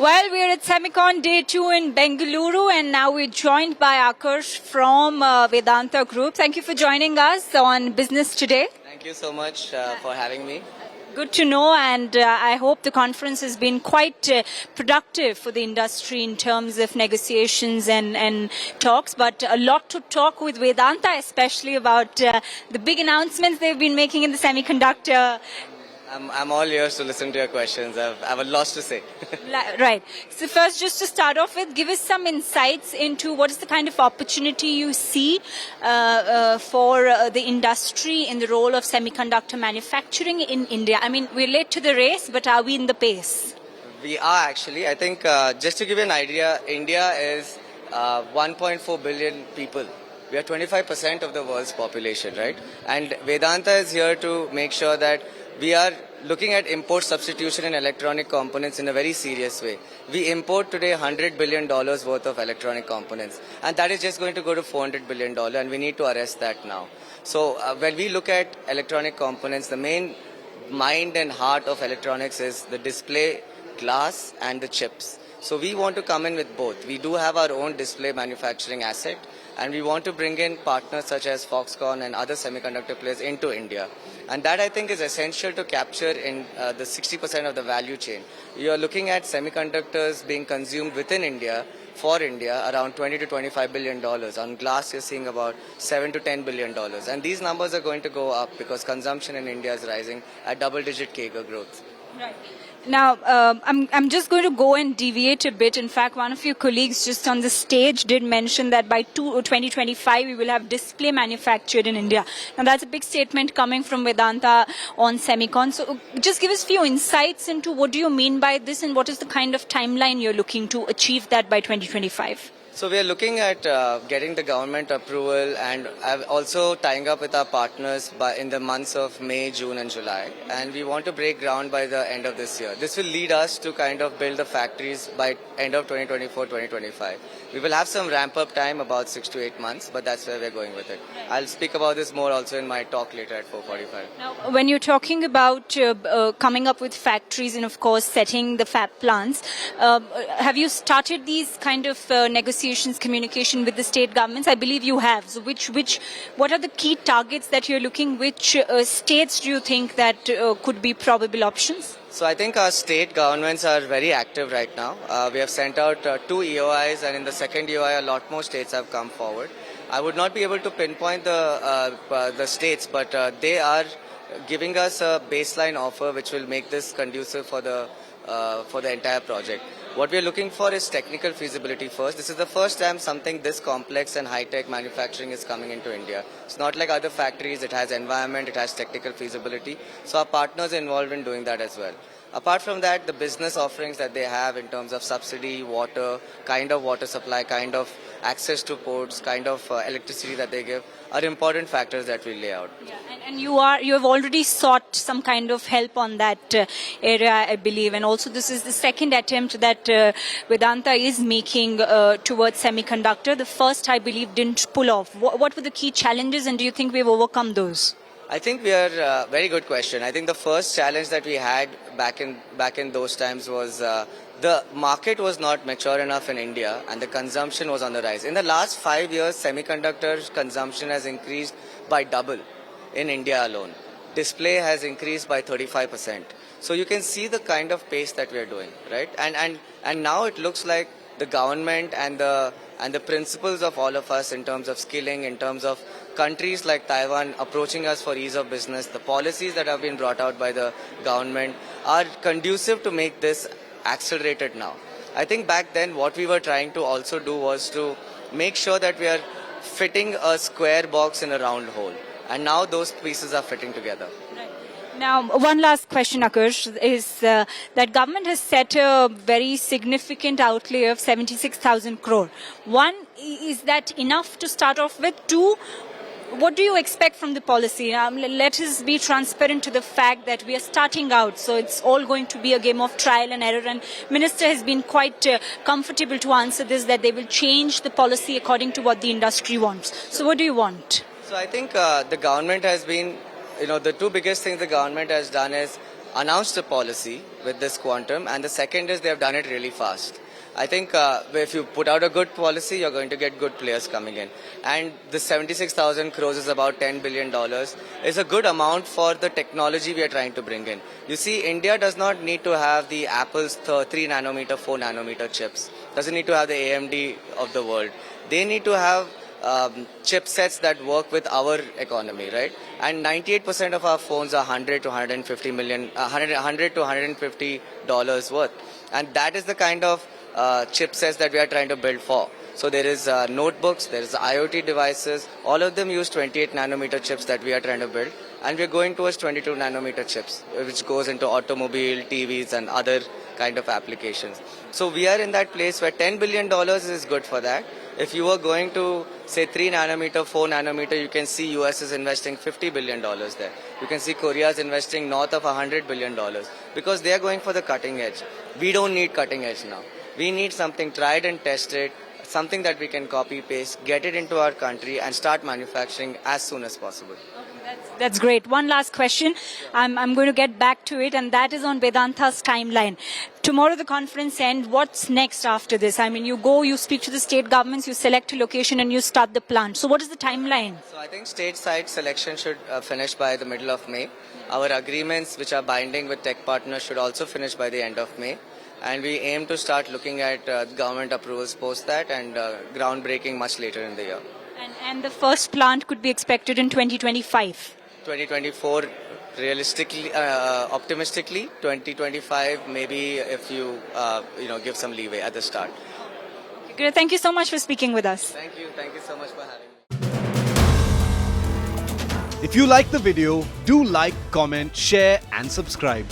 Well, we're at Semicon Day 2 in Bengaluru, and now we're joined by Akarsh from Vedanta Group. Thank you for joining us on Business Today. Thank you so much for having me. Good to know, and I hope the conference has been quite productive for the industry in terms of negotiations and talks, but a lot to talk with Vedanta, especially about the big announcements they've been making in the semiconductor. I'm all ears to listen to your questions. I have a lot to say. Right. So first, just to start off with, give us some insights into what is the kind of opportunity you see for the industry in the role of semiconductor manufacturing in India. I mean, we're late to the race, but are we in the pace? We are actually. I think just to give you an idea, India is 1.4 billion people. We are 25% of the world's population, right? And Vedanta is here to make sure that we are looking at import substitution in electronic components in a very serious way. We import today $100 billion worth of electronic components, and that is just going to go to $400 billion, and we need to arrest that now. So when we look at electronic components, the main mind and heart of electronics is the display, glass, and the chips. So we want to come in with both. We do have our own display manufacturing asset, and we want to bring in partners such as Foxconn and other semiconductor players into India. And that, I think, is essential to capture in the 60% of the value chain. You are looking at semiconductors being consumed within India, for India, around $20 to $25 billion. On glass, you're seeing about $7 to $10 billion. And these numbers are going to go up because consumption in India is rising at double-digit CAGR growth. Right. Now, I'm just going to go and deviate a bit. In fact, one of your colleagues just on the stage did mention that by 2025, we will have display manufactured in India. Now, that's a big statement coming from Vedanta on Semicon. So just give us a few insights into what do you mean by this and what is the kind of timeline you're looking to achieve that by 2025? So we are looking at getting the government approval and also tying up with our partners in the months of May, June and July. And we want to break ground by the end of this year. This will lead us to kind of build the factories by end of 2024, 2025. We will have some ramp up time, about 6 to 8 months, but that's where we're going with it. I'll speak about this more also in my talk later at 4:45. Now, when you're talking about coming up with factories and, of course, setting the fab plants, have you started these kind of negotiations, communication with the state governments? I believe you have. So what are the key targets that you're looking? Which states do you think that could be probable options? So I think our state governments are very active right now. We have sent out 2 EOIs, and in the second EOI, a lot more states have come forward. I would not be able to pinpoint the states, but they are giving us a baseline offer which will make this conducive for the entire project. What we are looking for is technical feasibility first. This is the first time something this complex and high-tech manufacturing is coming into India. It's not like other factories. It has environment, it has technical feasibility. So our partners are involved in doing that as well. Apart from that, the business offerings that they have in terms of subsidy, water, kind of water supply, kind of access to ports, kind of electricity that they give are important factors that we lay out. Yeah, and you have already sought some kind of help on that area, I believe, and also this is the second attempt that Vedanta is making towards semiconductor. The first, I believe, didn't pull off. What were the key challenges, and do you think we've overcome those? I think we are very good question. I think the first challenge that we had back in those times was the market was not mature enough in India and the consumption was on the rise. In the last 5 years, semiconductor consumption has increased by double in India alone. Display has increased by 35%. So you can see the kind of pace that we are doing, right? And now it looks like the government and the principles of all of us in terms of skilling, in terms of countries like Taiwan approaching us for ease of business, the policies that have been brought out by the government are conducive to make this accelerated now. I think back then what we were trying to also do was to make sure that we are fitting a square box in a round hole. And now those pieces are fitting together. Now, one last question, Akarsh, is that government has set a very significant outlay of 76,000 crore. One, is that enough to start off with? Two, what do you expect from the policy? Let us be transparent to the fact that we are starting out, so it's all going to be a game of trial and error. And Minister has been quite comfortable to answer this, that they will change the policy according to what the industry wants. So what do you want? So I think the government has been, the two biggest things the government has done is announced a policy with this quantum, and the second is they have done it really fast. I think if you put out a good policy, you're going to get good players coming in. And the 76,000 crores is about $10 billion. Is a good amount for the technology we are trying to bring in. You see, India does not need to have the Apple's 3 nanometer, 4 nanometer chips. Doesn't need to have the AMD of the world. They need to have chipsets that work with our economy, right? And 98% of our phones are 100 to 150 million, 100 to 150 dollars worth. And that is the kind of chipsets that we are trying to build for. So there is notebooks, there is IoT devices, all of them use 28 nanometer chips that we are trying to build. And we're going towards 22 nanometer chips, which goes into automobile, TVs and other kind of applications. So we are in that place where $10 billion is good for that. If you were going to say 3 nanometer, 4 nanometer, you can see US is investing $50 billion there. You can see Korea is investing north of $100 billion because they are going for the cutting edge. We don't need cutting edge now. We need something tried and tested, something that we can copy paste, get it into our country and start manufacturing as soon as possible. That's great. One last question. I'm going to get back to it, and that is on Vedanta's timeline. Tomorrow the conference ends. What's next after this? I mean, you go, you speak to the state governments, you select a location and you start the plant. So what is the timeline? So I think state site selection should finish by the middle of May. Our agreements, which are binding with tech partners, should also finish by the end of May. And we aim to start looking at government approvals post that and groundbreaking much later in the year. And the first plant could be expected in 2025. 2024, realistically, optimistically, 2025, maybe if you give some leeway at the start. Okay, great. Thank you so much for speaking with us. Thank you so much for having me. If you like the video, do like, comment, share and subscribe.